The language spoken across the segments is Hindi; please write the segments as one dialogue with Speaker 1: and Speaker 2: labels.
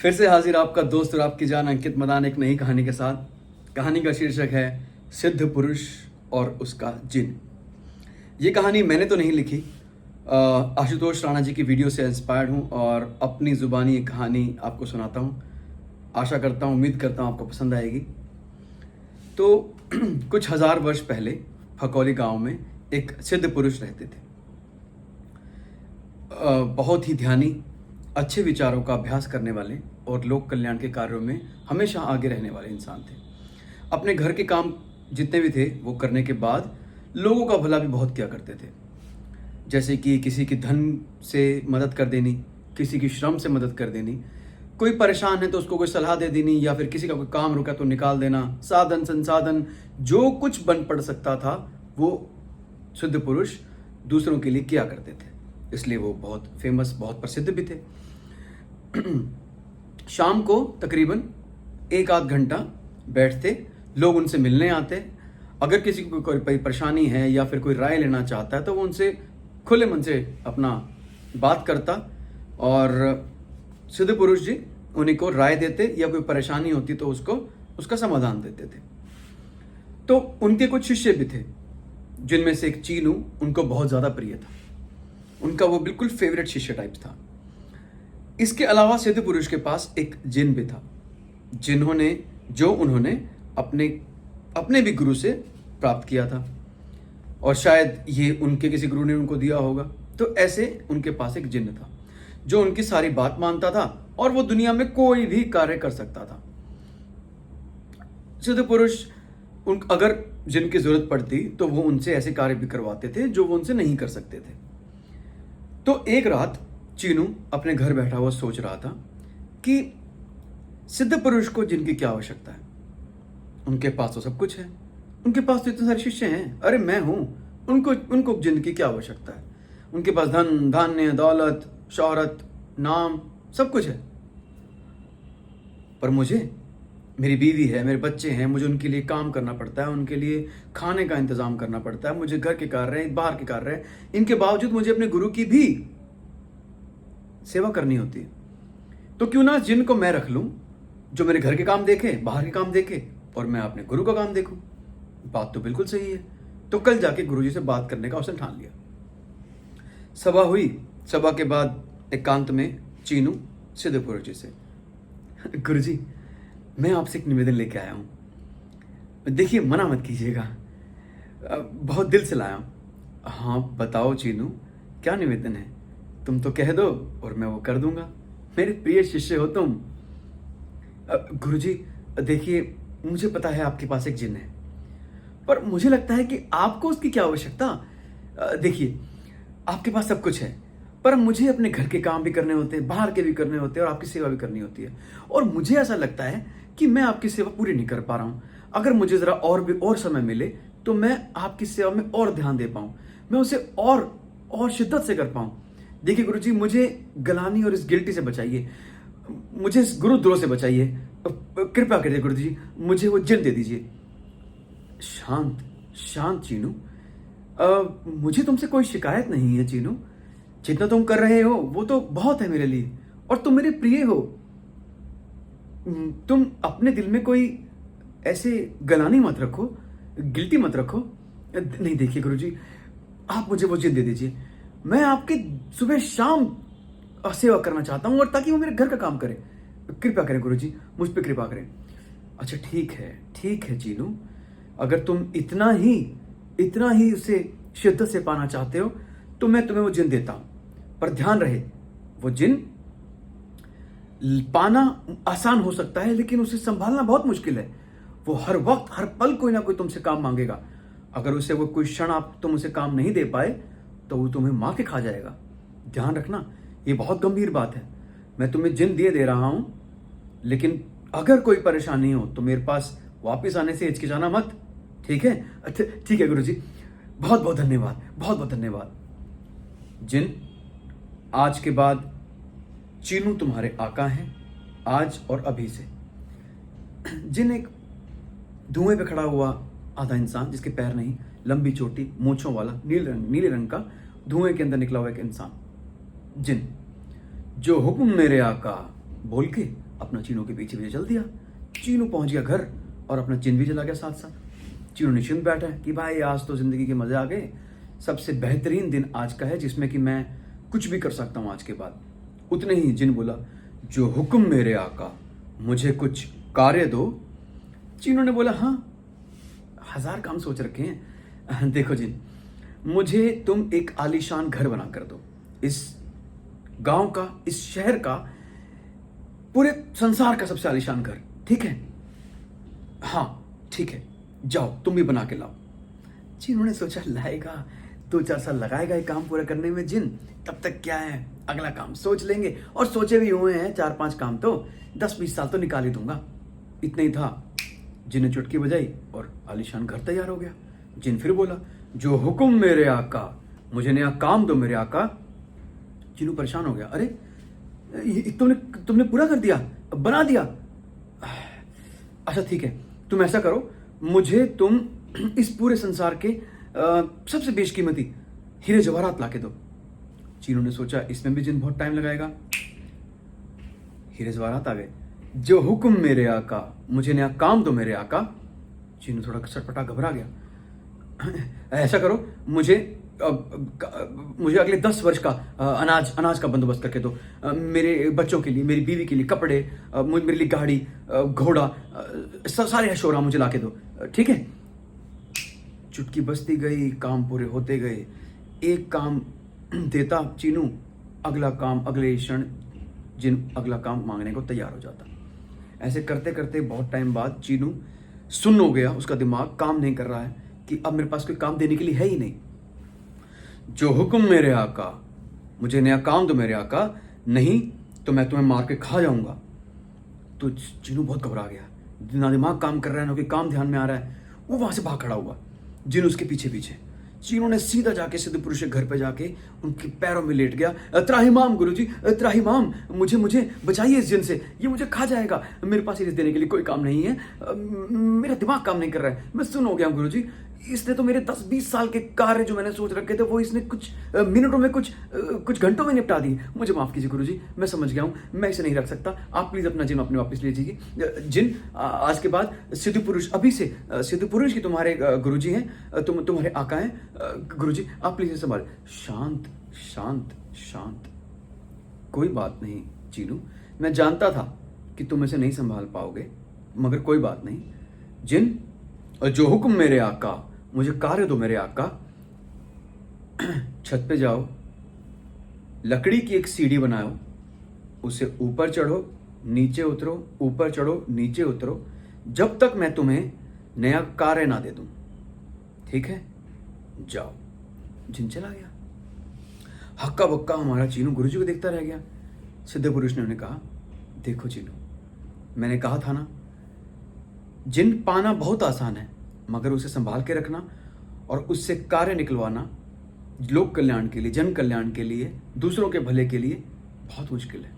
Speaker 1: फिर से हाजिर आपका दोस्त और आपकी जान अंकित मदान एक नई कहानी के साथ। कहानी का शीर्षक है सिद्ध पुरुष और उसका जिन। ये कहानी मैंने तो नहीं लिखी, आशुतोष राणा जी की वीडियो से इंस्पायर्ड हूँ और अपनी ज़ुबानी एक कहानी आपको सुनाता हूँ। आशा करता हूँ, उम्मीद करता हूँ आपको पसंद आएगी। तो कुछ हजार वर्ष पहले फकौली गांव में एक सिद्ध पुरुष रहते थे। बहुत ही ध्यानी, अच्छे विचारों का अभ्यास करने वाले और लोक कल्याण के कार्यों में हमेशा आगे रहने वाले इंसान थे। अपने घर के काम जितने भी थे वो करने के बाद लोगों का भला भी बहुत किया करते थे। जैसे कि किसी की धन से मदद कर देनी, किसी की श्रम से मदद कर देनी, कोई परेशान है तो उसको कोई सलाह दे देनी, या फिर किसी का कोई काम रुका तो निकाल देना। साधन संसाधन जो कुछ बन पड़ सकता था वो सिद्ध पुरुष दूसरों के लिए किया करते थे, इसलिए वो बहुत फेमस, बहुत प्रसिद्ध भी थे। शाम को तकरीबन 1-8 घंटा बैठते, लोग उनसे मिलने आते। अगर किसी को कोई परेशानी है या फिर कोई राय लेना चाहता है तो वो उनसे खुले मन से अपना बात करता और सिद्ध पुरुष जी उन्हीं को राय देते, या कोई परेशानी होती तो उसका समाधान देते थे। तो उनके कुछ शिष्य भी थे जिनमें से एक चीनू उनको बहुत ज़्यादा प्रिय था। उनका वो बिल्कुल फेवरेट शिष्य टाइप था। इसके अलावा सिद्ध पुरुष के पास एक जिन भी था जो उन्होंने अपने भी गुरु से प्राप्त किया था, और शायद ये उनके किसी गुरु ने उनको दिया होगा। तो ऐसे उनके पास एक जिन था जो उनकी सारी बात मानता था और वो दुनिया में कोई भी कार्य कर सकता था। सिद्ध पुरुष अगर जिन की जरूरत पड़ती तो वो उनसे ऐसे कार्य भी करवाते थे जो वो उनसे नहीं कर सकते थे। तो एक रात चीनू अपने घर बैठा हुआ सोच रहा था कि सिद्ध पुरुष को जिनकी क्या आवश्यकता है। उनके पास तो सब कुछ है, उनके पास तो इतने सारे शिष्य हैं, अरे मैं हूं, उनको जिनकी क्या आवश्यकता है। उनके पास धन, धान्य, दौलत, शोहरत, नाम, सब कुछ है। पर मुझे, मेरी बीवी है, मेरे बच्चे हैं, मुझे उनके लिए काम करना पड़ता है, उनके लिए खाने का इंतजाम करना पड़ता है, मुझे घर के कार्य, बाहर के कार्य, इनके बावजूद मुझे अपने गुरु की भी सेवा करनी होती है। तो क्यों ना जिन को मैं रख लूं जो मेरे घर के काम देखे, बाहर के काम देखे, और मैं अपने गुरु का काम देखूं। बात तो बिल्कुल सही है। तो कल जाके गुरु जी से बात करने का उसने ठान लिया। सभा हुई। सभा के बाद एकांत में चीनू सिद्ध पुरुष जी से, गुरु जी मैं आपसे एक निवेदन लेके आया हूं, देखिए मना मत कीजिएगा, बहुत दिल से लाया हूं। हाँ बताओ चीनू, क्या निवेदन है? तुम तो कह दो और मैं वो कर दूंगा, मेरे प्रिय शिष्य हो तुम। गुरुजी देखिए, मुझे पता है आपके पास एक जिन है, पर मुझे लगता है कि आपको उसकी क्या आवश्यकता। देखिए आपके पास सब कुछ है, पर मुझे अपने घर के काम भी करने होते हैं, बाहर के भी करने होते हैं, और आपकी सेवा भी करनी होती है। और मुझे ऐसा लगता है कि मैं आपकी सेवा पूरी नहीं कर पा रहा हूँ। अगर मुझे जरा और समय मिले तो मैं आपकी सेवा में और ध्यान दे पाऊँ, मैं उसे और शिद्दत से कर पाऊँ। देखिए गुरुजी, मुझे गलानी और इस गिल्टी से बचाइए, मुझे इस गुरुद्रोह से बचाइए, कृपया करिए गुरुजी, मुझे वो जिन दे दीजिए। शांत चीनू, मुझे तुमसे कोई शिकायत नहीं है चीनू। जितना तुम कर रहे हो वो तो बहुत है मेरे लिए, और तुम मेरे प्रिय हो। तुम अपने दिल में कोई ऐसे गलानी मत रखो, गिल्टी मत रखो। नहीं देखिए गुरुजी, आप मुझे वो जिन दे दीजिए। मैं आपके सुबह शाम सेवा करना चाहता हूं, और ताकि वो मेरे घर का काम करे। कृपया करें गुरुजी, मुझ पे कृपा करें। अच्छा ठीक है चीनू, अगर तुम इतना ही उसे शिद्दत से पाना चाहते हो तो मैं तुम्हें वो जिन देता हूं, पर ध्यान रहे वो जिन पाना आसान हो सकता है, लेकिन उसे संभालना बहुत मुश्किल है। वो हर वक्त हर पल कोई ना कोई तुमसे काम मांगेगा। अगर उसे वो कोई क्षण तुम उसे काम नहीं दे पाए तो वो तुम्हें मार के खा जाएगा। ध्यान रखना, ये बहुत गंभीर बात है। मैं तुम्हें जिन दे रहा हूं, लेकिन अगर कोई परेशानी हो तो मेरे पास वापस आने से हिचकिचाना मत, ठीक है? अच्छा ठीक है गुरुजी, बहुत बहुत धन्यवाद। जिन, आज के बाद चीनू तुम्हारे आका हैं, आज और अभी से। जिन एक धुएं पे खड़ा हुआ आधा इंसान, जिसके पैर नहीं, लंबी चोटी, मूंछों वाला, नीले रंग का, धुएं के अंदर निकला हुआ एक इंसान। जिन, जो हुक्म मेरे आका बोल के अपना चीनू के पीछे पीछे चल दिया। चीनू पहुंच गया घर और अपना जिन भी चला गया साथ साथ। चीनू निश्चिंत बैठा है कि भाई आज तो जिंदगी के मजे आ गए, सबसे बेहतरीन दिन आज का है जिसमें कि मैं कुछ भी कर सकता हूं आज के बाद। उतने ही जिन बोला, जो हुक्म मेरे आका, मुझे कुछ कार्य दो। चीनू ने बोला, हाँ 1000 काम सोच रखे हैं। देखो जिन, मुझे तुम एक आलीशान घर बना कर दो, इस गांव का, इस शहर का, पूरे संसार का सबसे आलीशान घर, ठीक है? हाँ ठीक है, जाओ तुम भी बना के लाओ। जिन ने सोचा लाएगा 2-4 साल लगाएगा ये काम पूरा करने में जिन, तब तक क्या है अगला काम सोच लेंगे। और सोचे भी हुए हैं 4-5 काम, तो 10-20 साल तो निकाल ही दूंगा। इतना ही था, जिन ने चुटकी बजाई और आलीशान घर तैयार हो गया। जिन फिर बोला, जो हुक्म मेरे आका, मुझे नया काम दो मेरे आका। जिनू परेशान हो गया, अरे तुमने पूरा कर दिया, बना दिया? अच्छा ठीक है, तुम ऐसा करो, मुझे तुम इस पूरे संसार के सबसे बेशकीमती हीरे जवाहरात लाके दो। चीनू ने सोचा इसमें भी जिन बहुत टाइम लगाएगा। हीरे जवाहरात आ गए। जो हुक्म मेरे आका, मुझे नया काम दो मेरे आका। चीनू थोड़ा चटपटा घबरा गया। ऐसा करो, मुझे अगले 10 वर्ष का अनाज का बंदोबस्त करके दो, मेरे बच्चों के लिए, मेरी बीवी के लिए कपड़े, मेरे लिए गाड़ी, घोड़ा, सारे ऐशोरा मुझे लाके दो, ठीक है? चुटकी बजती गई, काम पूरे होते गए। एक काम देता चीनू, अगला काम अगले क्षण जिन अगला काम मांगने को तैयार हो जाता। ऐसे करते करते बहुत टाइम बाद चीनू सुन्न हो गया, उसका दिमाग काम नहीं कर रहा है कि अब मेरे पास कोई काम देने के लिए है ही नहीं। जो हुक्म मेरे आका, मुझे नया काम दो मेरे आका, नहीं तो मैं तुम्हें मार के खा जाऊंगा। तो जिनू बहुत घबरा गया, ना दिमाग काम कर रहा है ना कोई काम ध्यान में आ रहा है। वो वहां से भाग खड़ा हुआ, जिन उसके पीछे पीछे। चीनू ने सीधा जाके सिद्ध पुरुष के घर पे जाके उनके पैरों में लेट गया। त्राहिमाम गुरुजी, त्राहिमाम, मुझे बचाइए इस जिन से, ये मुझे खा जाएगा। मेरे पास इसे देने के लिए कोई काम नहीं है, मेरा दिमाग काम नहीं कर रहा है, मैं सुन हो गया हूं गुरुजी। इसने तो मेरे 10-20 साल के कार्य जो मैंने सोच रखे थे वो इसने कुछ मिनटों में, कुछ घंटों में निपटा दिए। मुझे माफ कीजिए गुरुजी, मैं समझ गया हूं, मैं इसे नहीं रख सकता। आप प्लीज अपना जिन अपने वापस ले लीजिए। जिन, आज के बाद सिद्ध पुरुष, अभी से सिद्ध पुरुष की तुम्हारे गुरुजी हैं, तुम्हारे आका हैं। गुरुजी आप प्लीज संभाल। शांत शांत शांत। कोई बात नहीं चीनू, मैं जानता था कि तुम इसे नहीं संभाल पाओगे, मगर कोई बात नहीं। जिन, जो हुक्म मेरे आका, मुझे कार्य दो मेरे आका। छत पे जाओ, लकड़ी की एक सीढ़ी बनाओ, उसे ऊपर चढ़ो नीचे उतरो, ऊपर चढ़ो नीचे उतरो, जब तक मैं तुम्हें नया कार्य ना दे दूं, ठीक है? जाओ। जिन चला गया। हक्का बक्का हमारा चीनू गुरुजी को देखता रह गया। सिद्ध पुरुष ने उन्हें कहा, देखो चीनू, मैंने कहा था ना, जिन पाना बहुत आसान है, मगर उसे संभाल के रखना और उससे कार्य निकलवाना लोक कल्याण के लिए, जन कल्याण के लिए, दूसरों के भले के लिए बहुत मुश्किल है।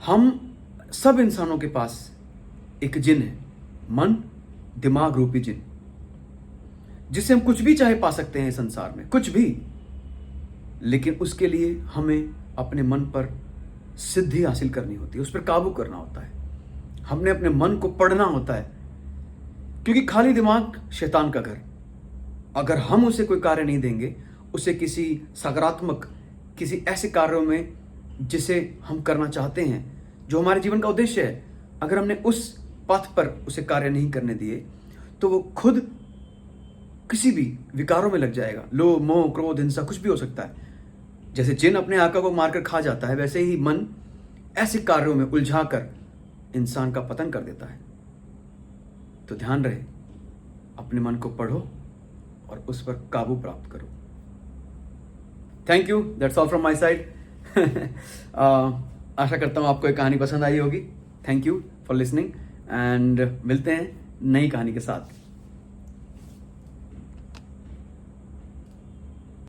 Speaker 1: हम सब इंसानों के पास एक जिन है, मन दिमाग रूपी जिन, जिससे हम कुछ भी चाहे पा सकते हैं संसार में, कुछ भी। लेकिन उसके लिए हमें अपने मन पर सिद्धि हासिल करनी होती है, उस पर काबू करना होता है। हमने अपने मन को पढ़ना होता है, क्योंकि खाली दिमाग शैतान का घर। अगर हम उसे कोई कार्य नहीं देंगे, उसे किसी सकारात्मक, किसी ऐसे कार्यों में जिसे हम करना चाहते हैं, जो हमारे जीवन का उद्देश्य है, अगर हमने उस पथ पर उसे कार्य नहीं करने दिए, तो वो खुद किसी भी विकारों में लग जाएगा। लोभ, मोह, क्रोध, हिंसा, कुछ भी हो सकता है। जैसे जिन अपने आका को मारकर खा जाता है, वैसे ही मन ऐसे कार्यों में उलझाकर इंसान का पतन कर देता है। तो ध्यान रहे, अपने मन को पढ़ो और उस पर काबू प्राप्त करो। Thank you, that's all from my side. आशा करता हूँ आपको ये कहानी पसंद आई होगी। Thank you for listening and मिलते हैं नई कहानी के साथ।